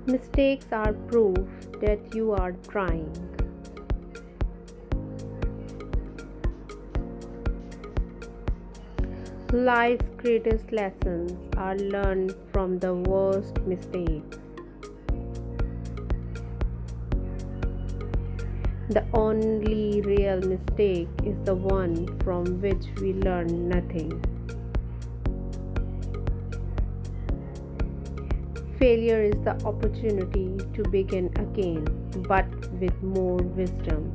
Mistakes are proof that you are trying. Life's greatest lessons are learned from the worst mistakes. The only real mistake is the one from which we learn nothing. Failure is the opportunity to begin again, but with more wisdom.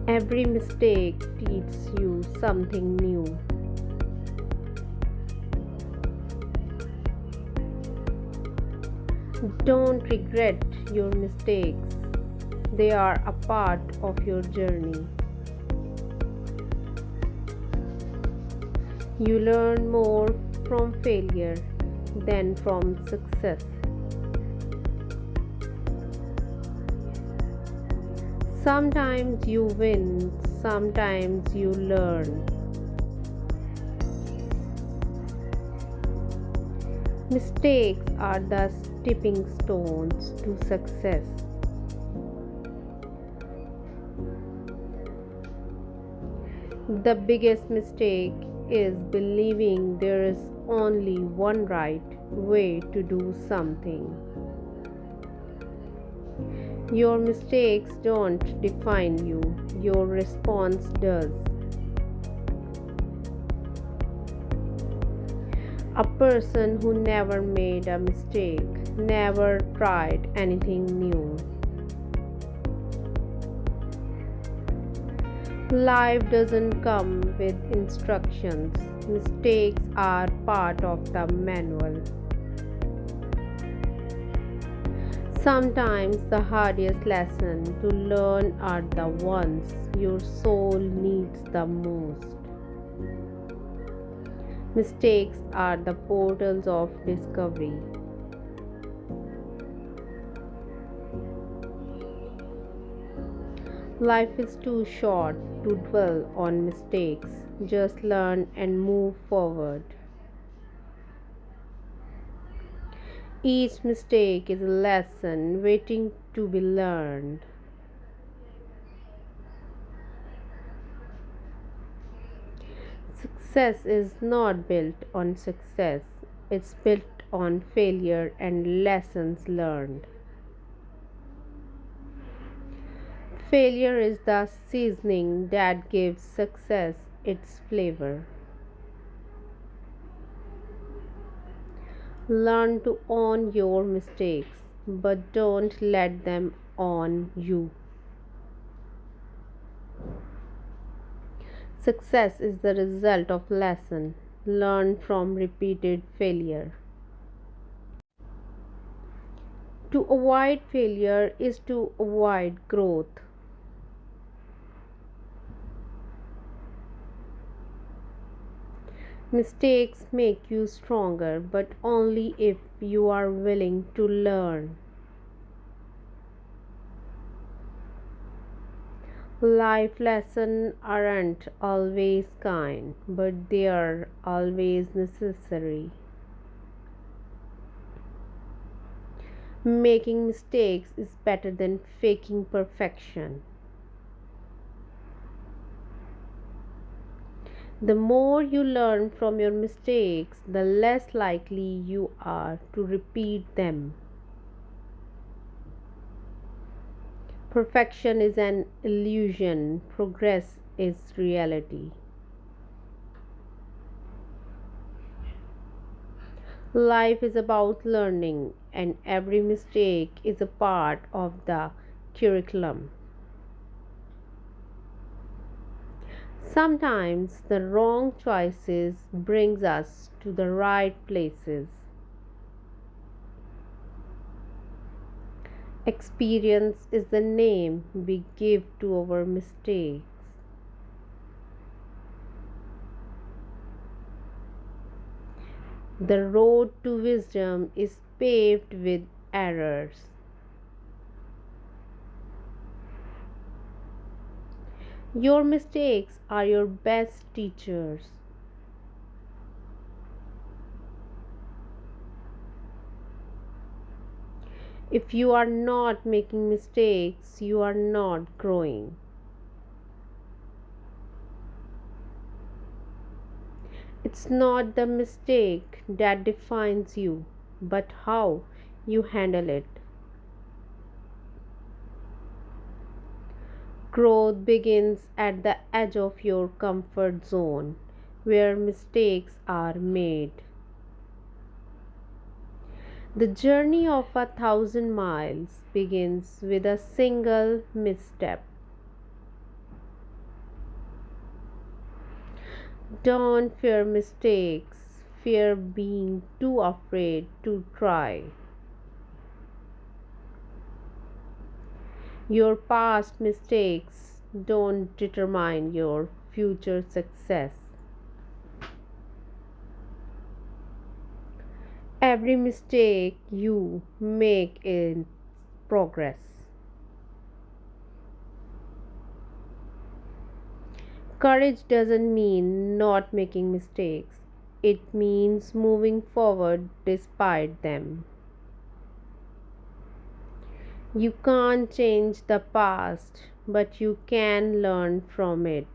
Every mistake teaches you something new. Don't regret your mistakes, they are a part of your journey. You learn more from failure than from success. Sometimes you win, sometimes you learn. Mistakes are the stepping stones to success. The biggest mistake is believing there is only one right way to do something. Your mistakes don't define you, your response does. A person who never made a mistake never tried anything new. Life doesn't come with instructions. Mistakes are part of the manual. Sometimes the hardest lessons to learn are the ones your soul needs the most. Mistakes are the portals of discovery. Life is too short to dwell on mistakes. Just learn and move forward. Each mistake is a lesson waiting to be learned. Success is not built on success, it's built on failure and lessons learned. Failure is the seasoning that gives success its flavor. Learn to own your mistakes, but don't let them own you. Success is the result of lesson learned from repeated failure. To avoid failure is to avoid growth. Mistakes make you stronger, but only if you are willing to learn. Life lessons aren't always kind, but they are always necessary. Making mistakes is better than faking perfection. The more you learn from your mistakes, the less likely you are to repeat them. Perfection is an illusion, progress is reality. Life is about learning, and every mistake is a part of the curriculum. Sometimes the wrong choices brings us to the right places. Experience is the name we give to our mistakes. The road to wisdom is paved with errors. Your mistakes are your best teachers. If you are not making mistakes, you are not growing. It's not the mistake that defines you, but how you handle it. Growth begins at the edge of your comfort zone, where mistakes are made. The journey of 1,000 miles begins with a single misstep. Don't fear mistakes, fear being too afraid to try. Your past mistakes don't determine your future success. Every mistake you make is progress. Courage doesn't mean not making mistakes, it means moving forward despite them. You can't change the past, but you can learn from it.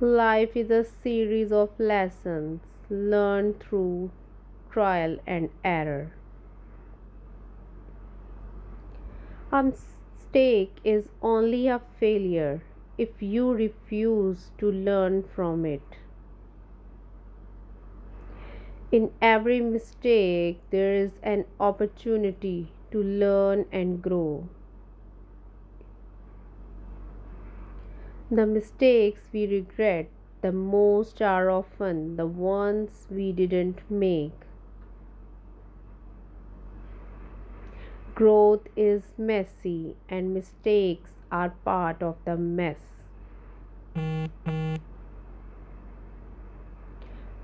Life is a series of lessons learned through trial and error. A mistake is only a failure if you refuse to learn from it. In every mistake, there is an opportunity to learn and grow. The mistakes we regret the most are often the ones we didn't make. Growth is messy, and mistakes are part of the mess.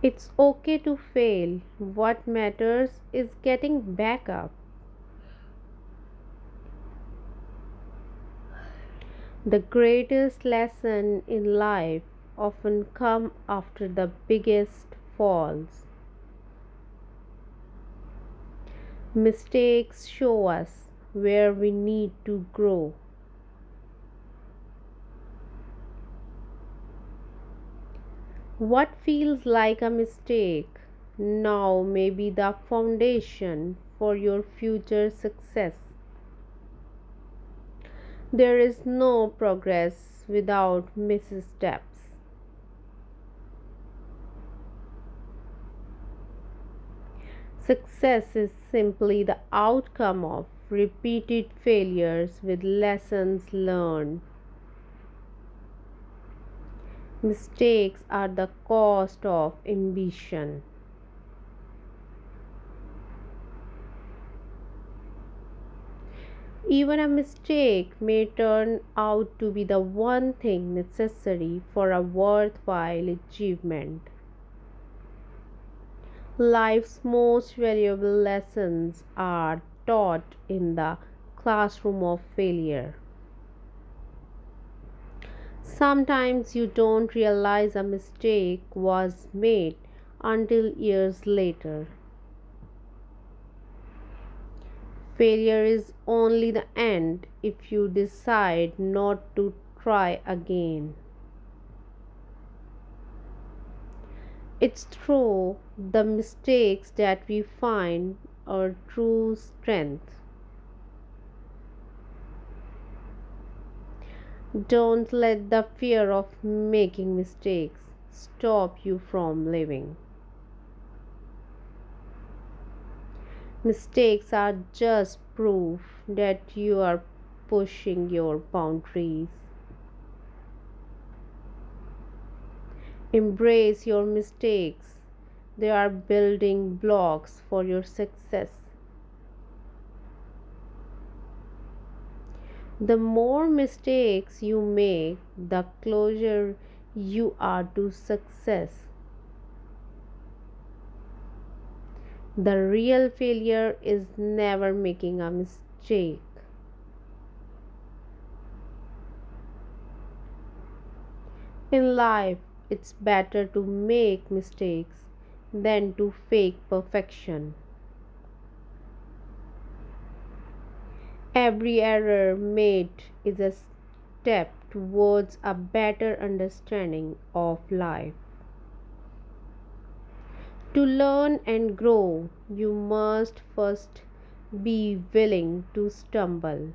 It's okay to fail. What matters is getting back up. The greatest lesson in life often come after the biggest falls. Mistakes show us where we need to grow. What feels like a mistake now may be the foundation for your future success. There is no progress without missteps. Success is simply the outcome of repeated failures with lessons learned. Mistakes are the cost of ambition. Even a mistake may turn out to be the one thing necessary for a worthwhile achievement. Life's most valuable lessons are taught in the classroom of failure. Sometimes you don't realize a mistake was made until years later. Failure is only the end if you decide not to try again. It's through the mistakes that we find our true strength. Don't let the fear of making mistakes stop you from living. Mistakes are just proof that you are pushing your boundaries. Embrace your mistakes, they are building blocks for your success. The more mistakes you make, the closer you are to success. The real failure is never making a mistake. In life, it's better to make mistakes than to fake perfection. Every error made is a step towards a better understanding of life. To learn and grow, you must first be willing to stumble.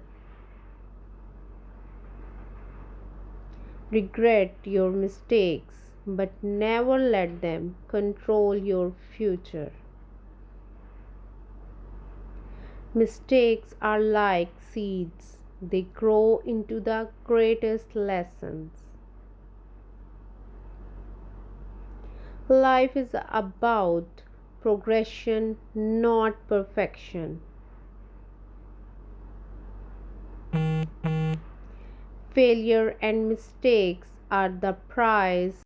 Regret your mistakes, but never let them control your future. Mistakes are like seeds, they grow into the greatest lessons. Life is about progression, not perfection. Failure and mistakes are the price